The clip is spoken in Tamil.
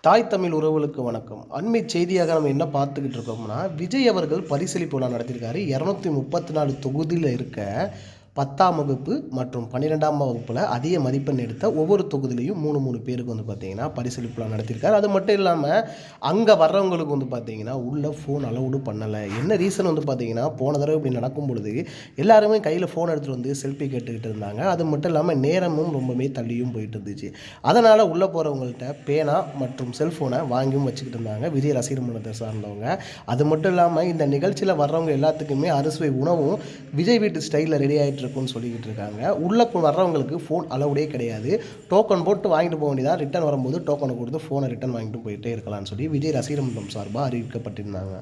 தாய் தமிழ் உறவுகளுக்கு வணக்கம். அண்மை செய்தியாக நம்ம என்ன பார்த்துக்கிட்டு இருக்கோம்னா, விஜய் அவர்கள் பரிசளிப்பு விழா நடத்தியிருக்காரு. 234 தொகுதியில் இருக்க 10ஆம் வகுப்பு மற்றும் 12ஆம் வகுப்பில் அதிக மதிப்பெண் எடுத்த ஒவ்வொரு தொகுதியிலையும் 3 பேருக்கு பார்த்தீங்கன்னா பரிசளிப்பு விழா நடத்தியிருக்காரு. அது மட்டும் இல்லாமல் அங்கே வர்றவங்களுக்கு பார்த்தீங்கன்னா உள்ள ஃபோன் அலௌடு பண்ணலை. என்ன ரீசன் பார்த்தீங்கன்னா, போன தடவை இப்படி நடக்கும் பொழுது எல்லாருமே கையில் ஃபோன் எடுத்துகிட்டு வந்து செல்ஃபி கேட்டுக்கிட்டு இருந்தாங்க. அது மட்டும் இல்லாமல் நேரமும் ரொம்பவே தள்ளியும் போயிட்டு இருந்துச்சு. அதனால் உள்ளே போகிறவங்கள்ட்ட பேனா மற்றும் செல்ஃபோனை வாங்கியும் வச்சுக்கிட்டு இருந்தாங்க விஜய் ரசிகர் மன்றத்தை சார்ந்தவங்க. அது மட்டும் இல்லாமல் இந்த நிகழ்ச்சியில் வர்றவங்க எல்லாத்துக்குமே அறுசுவை உணவும் விஜய் வீட்டு ஸ்டைலில் ரெடி ஆகிட்டு இருக்குன்னு சொல்லிக்கிட்டு இருக்காங்க. உள்ளே வர்றவங்களுக்கு ஃபோன் அலௌடே கிடையாது. டோக்கன் போட்டு வாங்கிட்டு போக வேண்டியதாக, ரிட்டன் வரும்போது டோக்கனை கொடுத்து ஃபோனை ரிட்டன் வாங்கிட்டு போயிட்டே இருக்கலாம்னு சொல்லி விஜய் ரசிகர் மன்றம் சார்பாக அறிவிக்கப்பட்டிருந்தாங்க.